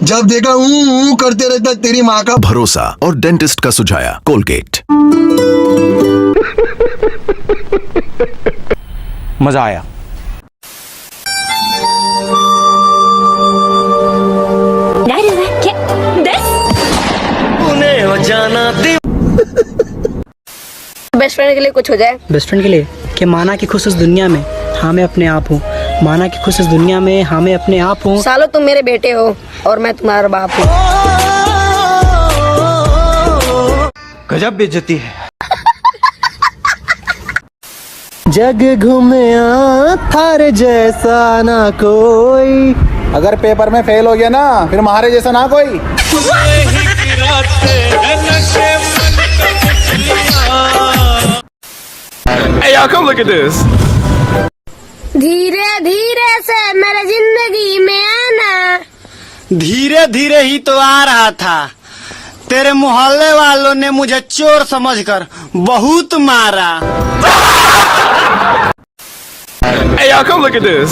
जब देखा करते रहता तेरी माँ का भरोसा और डेंटिस्ट का सुझाया कोलगेट। मजा आया। बेस्ट फ्रेंड के लिए कुछ हो जाए। बेस्ट फ्रेंड के लिए कि माना कि खुश इस दुनिया में हाँ मैं अपने आप हूँ, माना कि खुश इस दुनिया में हाँ मैं अपने आप हूँ। सालो तुम मेरे बेटे हो और मैं तुम्हारा बाप हूँ। गजब बेइज्जती है। जग घूमया थारे जैसा ना कोई। अगर पेपर में फेल हो गया ना फिर हमारे जैसा ना कोई। Hey, y'all, come look at this. धीरे धीरे से मेरे जिंदगी में आना। धीरे धीरे ही तो आ रहा था, तेरे मोहल्ले वालों ने मुझे चोर समझकर बहुत मारा। Hey, y'all, come look at this.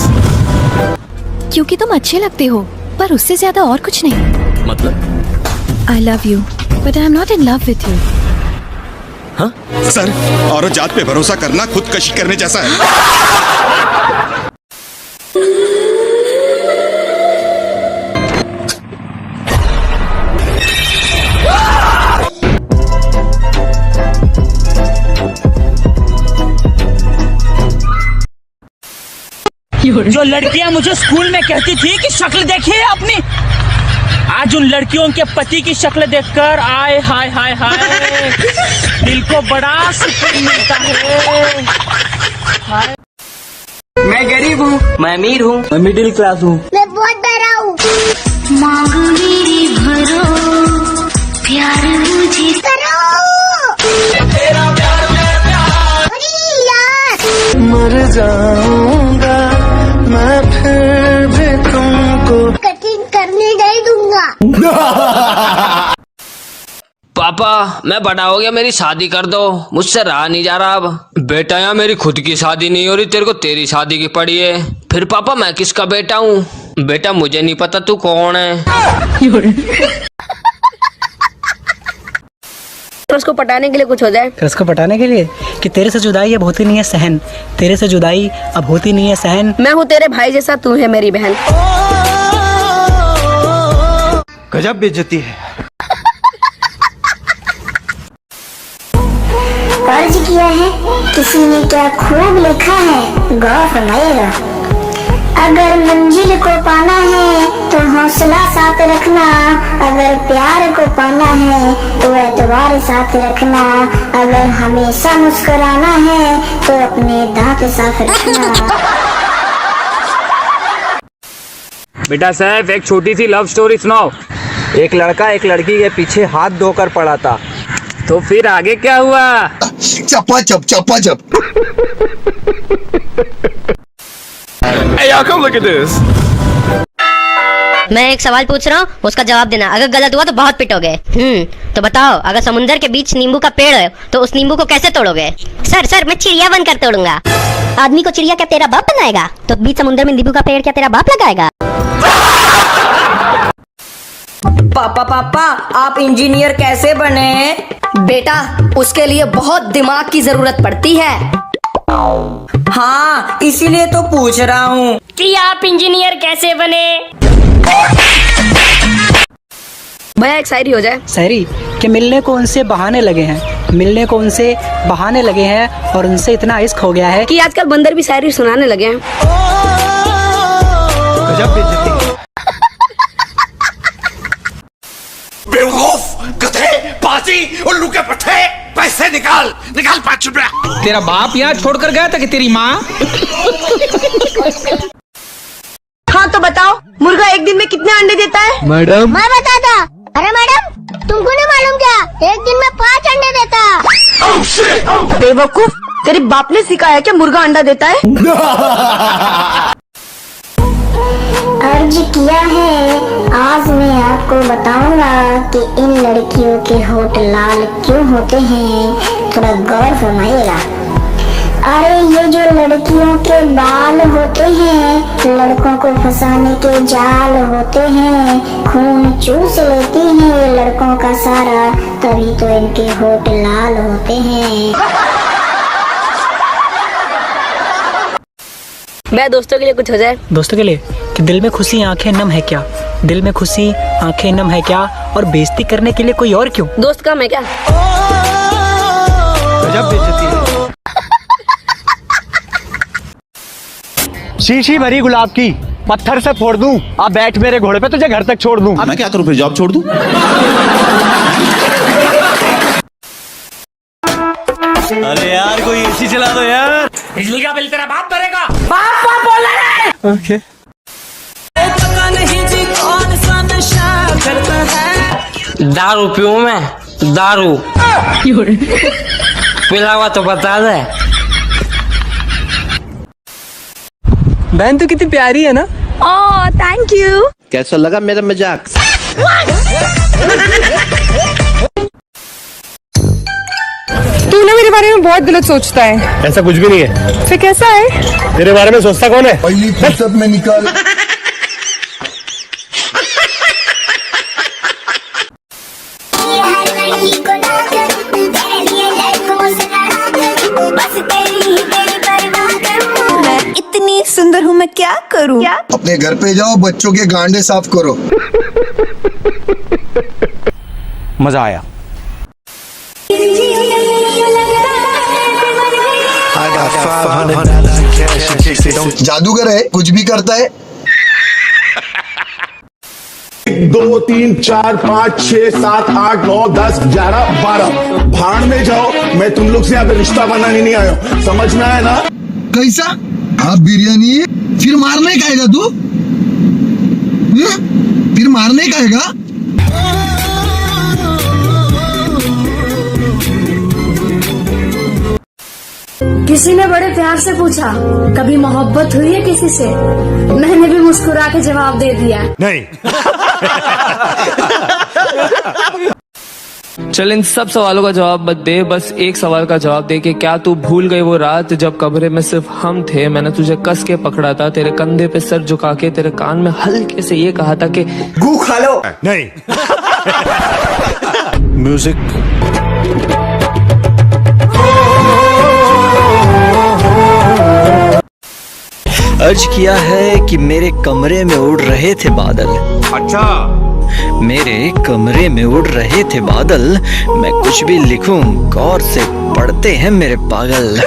क्योंकि तुम अच्छे लगते हो, पर उससे ज्यादा और कुछ नहीं। मतलब? I love you, but I am not in love with you. हाँ? सर, औरत जात पे भरोसा करना खुदकशी करने जैसा है। जो लड़कियां मुझे स्कूल में कहती थी कि शक्ल देखिए अपनी, आज उन लड़कियों के पति की शक्ल देखकर आए हाय हाय हाय दिल को बड़ा सुकून मिलता है। हाय। मैं गरीब हूँ, मैं अमीर हूँ, मैं मिडिल क्लास हूँ, मैं बहुत बड़ा हूँ। मांगो मेरी भरो प्यार मुझे करो। तेरा प्यार मैं प्यार मर जाऊंगा मैं फिर भी तुमको कटिंग करने नहीं दूंगा। पापा मैं बड़ा हो गया, मेरी शादी कर दो, मुझसे रहा नहीं जा रहा अब। बेटा यहाँ मेरी खुद की शादी नहीं हो रही, तेरे को तेरी शादी की पड़ी है। फिर पापा मैं किसका बेटा हूँ? बेटा मुझे नहीं पता तू कौन है। उसको पटाने के लिए कुछ हो जाए। उसको पटाने के लिए कि तेरे से जुदाई अब होती नहीं है सहन, तेरे से जुदाई अब होती नहीं है सहन। मैं हूँ तेरे भाई जैसा, तू है मेरी बहन। गजब बेइज्जती है। अर्ज किया है किसी ने क्या खूब लिखा है, गौर फरमाइएगा। अगर मंजिल को पाना है तो हौसला साथ रखना, अगर प्यार को पाना है तो एतबार साथ रखना, अगर हमेशा मुस्कुराना है तो अपने दांत साफ रखना। बेटा साहब एक छोटी सी लव स्टोरी सुनाओ। एक लड़का एक लड़की के पीछे हाथ धोकर पड़ा था, तो फिर आगे क्या हुआ? चप्पा चप चप्पा चप। Hey, y'all, come look at this. मैं एक सवाल पूछ रहा हूँ, उसका जवाब देना। अगर गलत हुआ तो बहुत पिटोगे। तो बताओ, अगर समुंदर के बीच नींबू का पेड़ है तो उस नींबू को कैसे तोड़ोगे? सर मैं चिड़िया बनकर तोड़ूंगा। आदमी को चिड़िया क्या तेरा बाप बनाएगा? तो बीच समुंदर में नींबू का पेड़ क्या तेरा बाप लगाएगा? पापा आप इंजीनियर कैसे बने? बेटा उसके लिए बहुत दिमाग की जरूरत पड़ती है। हाँ इसीलिए तो पूछ रहा हूँ कि आप इंजीनियर कैसे बने। भैया एक शायरी हो जाए। शायरी कि मिलने को उनसे बहाने लगे हैं, मिलने को उनसे बहाने लगे हैं और उनसे इतना इश्क हो गया है कि आजकल बंदर भी शायरी सुनाने लगे हैं। गजब बेइज्जती है। बेवकूफ, गधे, पाजी, उल्लू के पट्टे, पैसे निकाल 5 रुपया। तेरा बाप यहाँ छोड़कर गया था कि तेरी माँ? हाँ तो बताओ, मुर्गा एक दिन में कितने अंडे देता है? मैडम मैं बताता। अरे मैडम तुमको नहीं मालूम क्या? एक दिन में 5 अंडे देता। बेवकूफ, तेरे बाप ने सिखाया क्या मुर्गा अंडा देता है? अर्ज किया है आज मैं आपको बताऊंगा कि इन लड़कियों के होठ लाल क्यों होते हैं, थोड़ा गौर फरमाइएगा। अरे ये जो लड़कियों के बाल होते हैं, लड़कों को फंसाने के जाल होते हैं, खून चूस लेती हैं ये लड़कों का सारा, तभी तो इनके होठ लाल होते हैं। मैं दोस्तों के लिए कुछ हो जाए। दोस्तों के लिए कि दिल में खुशी आंखें नम है क्या, दिल में खुशी आंखें नम है क्या, और बेइज्जती करने के लिए कोई और क्यों। दोस्त कम है क्या। गजब बेइज्जती है। शीशी भरी गुलाब की पत्थर से फोड़ दूं, अब बैठ मेरे घोड़े पे, तुझे घर तक छोड़ दूं। मैं क्या करूं फिर, जॉब छोड़ दूं? अरे यार कोई एसी चला दो यार। बिजली का बिल तेरा बाप भरेगा। बाप बाप बोल रहा है। ओके। दारू पीऊं मैं, दारू पिला हुआ तो बता दे। बहन तो कितनी प्यारी है ना। Oh thank you. कैसा लगा मेरा मजाक? तू ना मेरे बारे में बहुत गलत सोचता है। ऐसा कुछ भी नहीं है। फिर कैसा है। तेरे बारे में सोचता कौन है? पहली फुर्सत में निकल। मैं इतनी सुंदर हूँ, मैं क्या करूँ। अपने घर पे जाओ, बच्चों के गांडे साफ करो। मजा आया। जादूगर है, कुछ भी करता है। 2 3 4 5 6 7 8 9 10 11 12 भाड़ में जाओ। मैं तुम लोग से यहाँ पे रिश्ता बनाने नहीं आया हूँ, समझना है ना। कैसा? आप बिरयानी है, फिर मारने का आएगा तू? फिर मारने का आएगा? किसी ने बड़े प्यार से पूछा, कभी मोहब्बत हुई है किसी से? मैंने भी मुस्कुरा के जवाब दे दिया, नहीं। चल इन सब सवालों का जवाब मत दे, बस एक सवाल का जवाब दे कि क्या तू भूल गई वो रात जब कमरे में सिर्फ हम थे, मैंने तुझे कस के पकड़ा था, तेरे कंधे पे सर झुका के तेरे कान में हल्के से ये कहा था कि गू खा लो। नहीं। म्यूजिक। अर्ज किया है कि मेरे कमरे में उड़ रहे थे बादल। अच्छा। मेरे कमरे में उड़ रहे थे बादल, मैं कुछ भी लिखूं गौर से पढ़ते हैं मेरे पागल।